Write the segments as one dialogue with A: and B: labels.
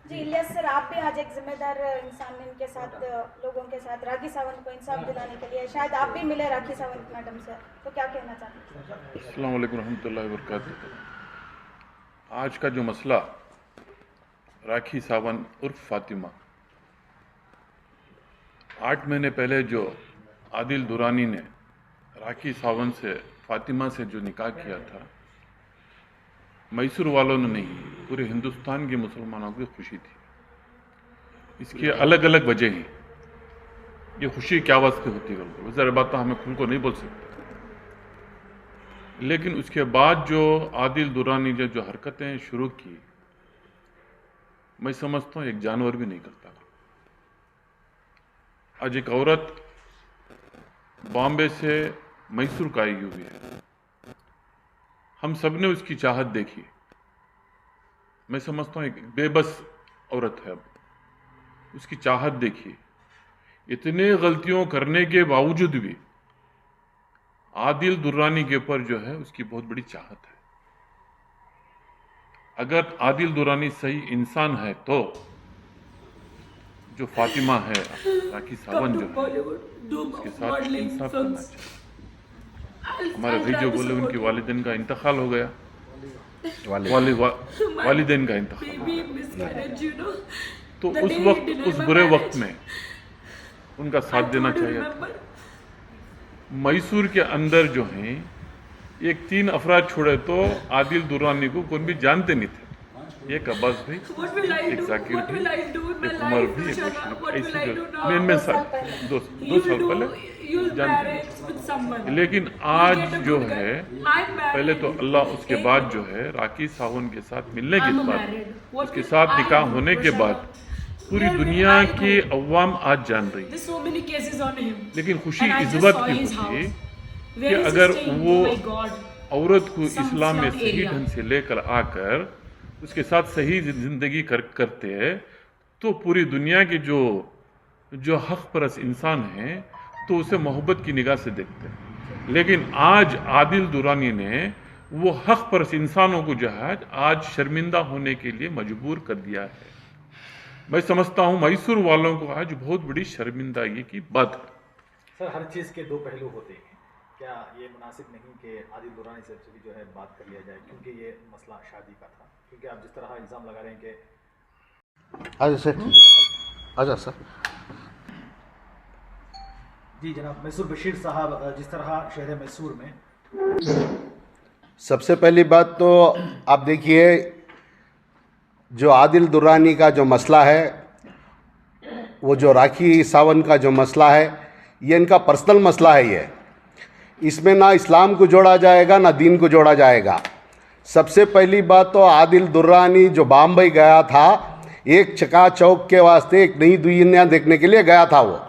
A: जी Ilyas sir, आप भी आज एक जिम्मेदार इंसान इनके साथ, लोगों के साथ राखी सावंत को इंसाफ दिलाने के लिए शायद आप भी मिले राखी सावंत मैडम से, तो क्या कहना चाहते हैं?
B: अस्सलाम वालेकुम रहमतुल्लाहि व बरकातुहू। आज का जो मसला राखी सावंत उर्फ फातिमा, 8 महीने पहले जो आदिल दुरानी ने राखी सावंत से फातिमा से जो निकाह किया था, मैसूर वालों ने नहीं, पूरे हिंदुस्तान के मुसलमानों की खुशी थी। इसकी अलग अलग वजह हैं। ये खुशी क्या वास्ते होती है, ज़रा बात तो हमें खुल को नहीं बोल सकते, लेकिन उसके बाद जो आदिल दुरानी ने जो हरकतें शुरू की, मैं समझता हूँ एक जानवर भी नहीं करता। आज एक औरत बॉम्बे से मैसूर का आई हुई है, हम सब ने उसकी चाहत देखी। मैं समझता हूँ एक बेबस औरत है, अब उसकी चाहत देखी। इतने गलतियों करने के बावजूद भी आदिल दुर्रानी के ऊपर जो है उसकी बहुत बड़ी चाहत है। अगर आदिल दुर्रानी सही इंसान है तो जो फातिमा है, राखी सावंत जो है, उसके साथ इंसाफ करना चाहिए। हमारे भाई जो बोले उनके वालिदैन का इंतकाल हो गया, वालिदैन का इंतकाल हो गया, तो उस वक्त, उस बुरे वक्त में उनका साथ देना चाहिए था। मैसूर के अंदर जो हैं, एक 3 अफराद छोड़े तो आदिल दुरानी को कोई भी जानते नहीं थे। एक अब्बास भाई, एक जाकिर भाई, एक उमर भी, एक ऐसे दो साल पहले जानते। लेकिन आज जो है, पहले तो अल्लाह, उसके बाद जो है राखी सावंत के साथ मिलने के बाद, उसके साथ निकाह होने के बाद पूरी दुनिया की अवाम आज जान रही है। लेकिन खुशी इस बात की होती कि अगर वो औरत को इस्लाम में सही ढंग से लेकर आकर उसके साथ सही जिंदगी करते हैं, तो पूरी दुनिया के जो हक परस इंसान हैं तो उसे मोहब्बत की निगाह से देखते हैं। लेकिन आज आदिल दुरानी ने वो हक परस इंसानों को जो है आज शर्मिंदा होने के लिए मजबूर कर दिया है। मैं समझता हूँ मैसूर वालों को आज बहुत बड़ी शर्मिंदगी की बात है।
C: सर, हर चीज़ के 2 पहलू होते हैं। क्या ये मुनासिब नहीं कि आदिल दुरानी से भी जो है बात कर लिया जाए, क्योंकि ये मसला शादी का था? क्योंकि आप जिस तरह इल्ज़ाम लगा रहे हैं कि
D: आजा सर, आजा सर।
C: जी जनाब, मैसूर बशीर साहब, जिस तरह शहर मैसूर में
D: सबसे पहली बात तो आप देखिए, जो आदिल दुर्रानी का जो मसला है, वो जो राखी सावंत का जो मसला है, ये इनका पर्सनल मसला है। ये इसमें ना इस्लाम को जोड़ा जाएगा ना दीन को जोड़ा जाएगा। सबसे पहली बात तो आदिल दुर्रानी जो बॉम्बे गया था, एक चकाचौक के वास्ते, एक नई दुनिया देखने के लिए गया था। वो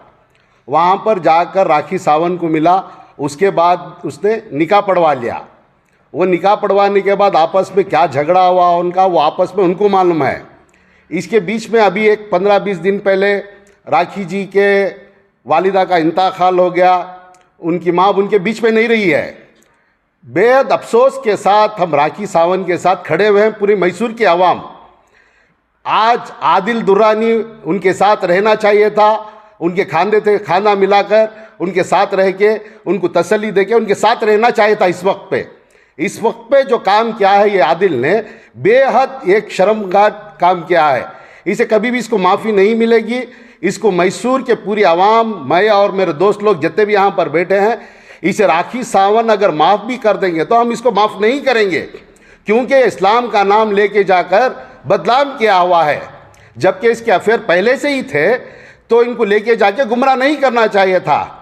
D: वहाँ पर जाकर राखी सावंत को मिला, उसके बाद उसने निकाह पढ़वा लिया। वो निकाह पढ़वाने के बाद आपस में क्या झगड़ा हुआ उनका, वो आपस में उनको मालूम है। इसके बीच में अभी एक 15-20 दिन पहले राखी जी के वालिदा का इंतकाल हो गया। उनकी माँ उनके बीच में नहीं रही है। बेहद अफसोस के साथ हम राखी सावंत के साथ खड़े हुए हैं, पूरी मैसूर की आवाम। आज आदिल दुर्रानी उनके साथ रहना चाहिए था, उनके खाना मिलाकर उनके साथ रह के उनको तसल्ली दे के उनके साथ रहना चाहिए था। इस वक्त पे जो काम किया है ये आदिल ने, बेहद एक शर्मगार काम किया है। इसे कभी भी इसको माफ़ी नहीं मिलेगी। इसको मैसूर के पूरी आवाम, मैं और मेरे दोस्त लोग जितने भी यहाँ पर बैठे हैं, इसे राखी सावंत अगर माफ़ भी कर देंगे तो हम इसको माफ़ नहीं करेंगे, क्योंकि इस्लाम का नाम लेके जाकर बदनाम किया हुआ है। जबकि इसके अफेयर पहले से ही थे, तो इनको लेके जाके गुमराह नहीं करना चाहिए था।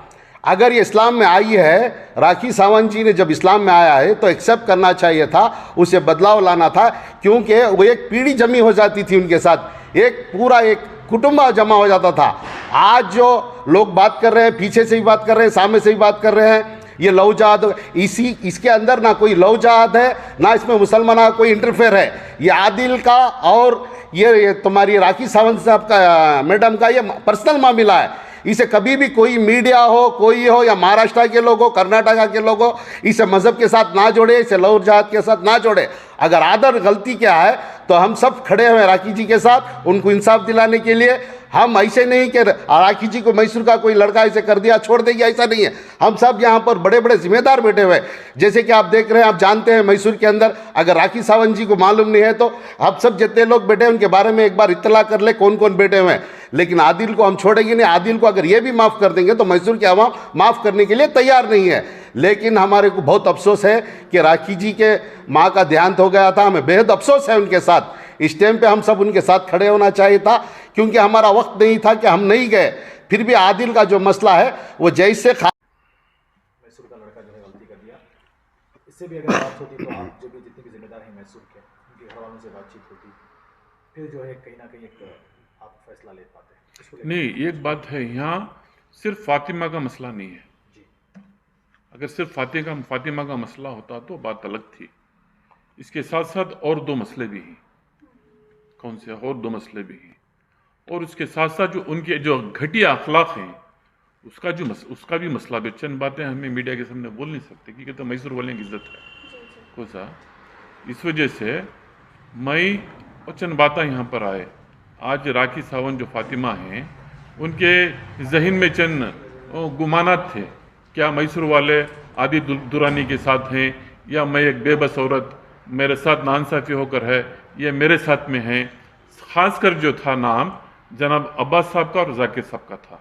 D: अगर ये इस्लाम में आई है, राखी सावंत जी ने जब इस्लाम में आया है तो एक्सेप्ट करना चाहिए था, उसे बदलाव लाना था, क्योंकि वो एक पीढ़ी जमी हो जाती थी उनके साथ, एक पूरा एक कुटुंब जमा हो जाता था। आज जो लोग बात कर रहे हैं, पीछे से भी बात कर रहे हैं, सामने से भी बात कर रहे हैं, ये लव जहाद, इसके अंदर ना कोई लव जहाद है, ना इसमें मुसलमान का कोई इंटरफेयर है। ये आदिल का और ये तुम्हारी राखी सावंत साहब का, मैडम का ये पर्सनल मामला है। इसे कभी भी कोई मीडिया हो, कोई हो, या महाराष्ट्र के लोग हो, कर्नाटका के लोग हो, इसे मज़हब के साथ ना जोड़े, इसे लव जहाद के साथ ना जोड़े। अगर आदर गलती क्या है तो हम सब खड़े हुए राखी जी के साथ उनको इंसाफ दिलाने के लिए। हम ऐसे नहीं कि राखी जी को मैसूर का कोई लड़का ऐसे कर दिया छोड़ देगी, ऐसा नहीं है। हम सब यहाँ पर बड़े बड़े जिम्मेदार बैठे हुए हैं। जैसे कि आप देख रहे हैं, आप जानते हैं मैसूर के अंदर अगर राखी सावंत जी को मालूम नहीं है तो आप सब जितने लोग बैठे हैं उनके बारे में एक बार इत्तला कर ले कौन कौन बैठे हुए हैं। लेकिन आदिल को हम छोड़ेंगे नहीं। आदिल को अगर ये भी माफ़ कर देंगे तो मैसूर की आवाम माफ़ करने के लिए तैयार नहीं है। लेकिन हमारे को बहुत अफसोस है कि राखी जी के माँ का देहांत हो गया था। हमें बेहद अफसोस है उनके साथ। इस टाइम पे हम सब उनके साथ खड़े होना चाहिए था, क्योंकि हमारा वक्त नहीं था कि हम नहीं गए। फिर भी आदिल का जो मसला है वो जैसे
C: मैसूर का लड़का जो है गलती कर दिया, इससे भी अगर बात होती तो आप जो भी जितने भी जिम्मेदार हैं मैसूर के, उनके घर वालों से बातचीत होती, फिर जो है कहीं ना कहीं एक आप फैसला ले पाते।
B: नहीं, एक बात है, यहाँ सिर्फ फातिमा का मसला नहीं है। अगर सिर्फ फातिमा का मसला होता तो बात अलग थी। इसके साथ साथ और दो मसले भी हैं। कौन से और दो मसले भी हैं? और उसके साथ साथ जो उनके जो घटिया अखलाक हैं उसका भी मसला भी। चंद बातें हमें मीडिया के सामने बोल नहीं सकते क्योंकि तो मैसूर वाले की इज्जत है को सा। इस वजह से मैं और चंद बातें यहाँ पर आए। आज राखी सावंत जो फातिमा हैं उनके जहन में चंद गुमानात थे, क्या मैसूर वाले आदिल दुरानी के साथ हैं या मैं एक बेबस औरत मेरे साथ नाइंसाफ़ी होकर है, ये मेरे साथ में है। खासकर जो था नाम जनाब अब्बास साहब का और जाकिर साहब का था।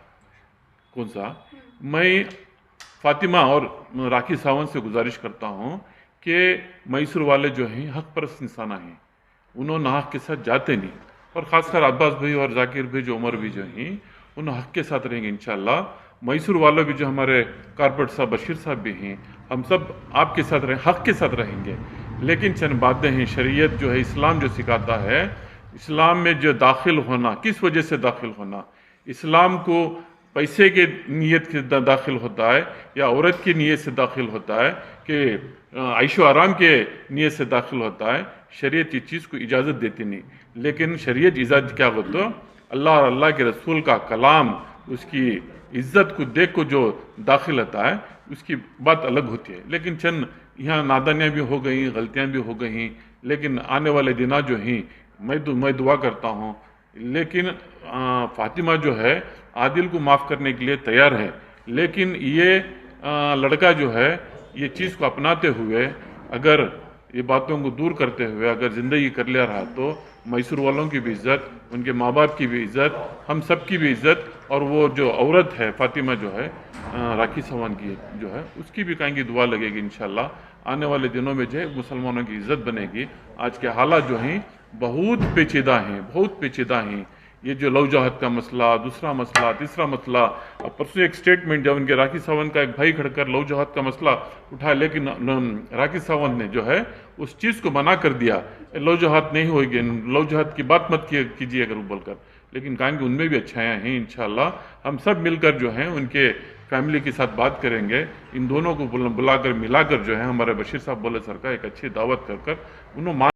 B: कौन सा? मैं फातिमा और राखी सावंत से गुजारिश करता हूँ कि मैसूर वाले जो हैं हक परस्त इंसान हैं, उन्होंने हक के साथ जाते नहीं। और ख़ासकर अब्बास भाई और जाकिर भाई जो उमर भी जो हैं उन्होंने हक के साथ रहेंगे इंशाअल्लाह। मैसूर वालों भी जो हमारे कारपोरेट साहब बशीर साहब भी हैं, हम सब आपके साथ हक के साथ रहेंगे। लेकिन चंद बातें हैं, शरीयत जो है, इस्लाम जो सिखाता है, इस्लाम में जो दाखिल होना, किस वजह से दाखिल होना, इस्लाम को पैसे के नीयत से दाखिल होता है या औरत की नीयत से दाखिल होता है कि ऐशो आराम के नीयत से दाखिल होता है। शरीयत इस चीज़ को इजाज़त देती नहीं। लेकिन शरीयत इजाज़त क्या होता, अल्लाह और अल्लाह के रसूल का कलाम, उसकी इज़्ज़त को देख को जो दाखिल होता है उसकी बात अलग होती है। लेकिन चंद यहाँ नादानियाँ भी हो गई, गलतियाँ भी हो गई। लेकिन आने वाले दिना जो हैं मैं दुआ करता हूँ। लेकिन फातिमा जो है आदिल को माफ़ करने के लिए तैयार है। लेकिन ये लड़का जो है ये चीज़ को अपनाते हुए अगर ये बातों को दूर करते हुए अगर ज़िंदगी कर लिया रहा तो मैसूर वालों की भी इज़्ज़त, उनके माँ बाप की भी इज़्ज़त, हम सब की भी इज़्ज़त, और वो जो औरत है फातिमा जो है राखी सावंत की जो है उसकी भी कहीं की दुआ लगेगी इंशाल्लाह। आने वाले दिनों में जो है मुसलमानों की इज़्ज़त बनेगी। आज के हालात जो हैं बहुत पेचीदा हैं, बहुत पेचीदा हैं। ये जो लव जहाद का मसला, दूसरा मसला, तीसरा मसला, और परसों एक स्टेटमेंट जब उनके राखी सावंत का एक भाई खड़कर लव जहाद का मसला उठाया, लेकिन राखी सावंत ने जो है उस चीज़ को मना कर दिया, लव जहाद नहीं होगी, लव जहाद की बात मत कीजिए अगर बोलकर। लेकिन कहेंगे कि उनमें भी अच्छाइयाँ हैं। इंशाल्लाह हम सब मिलकर जो हैं उनके फैमिली के साथ बात करेंगे। इन दोनों को बुलाकर मिलाकर जो है हमारे बशीर साहब बोले सर का एक अच्छी दावत कर उन्होंने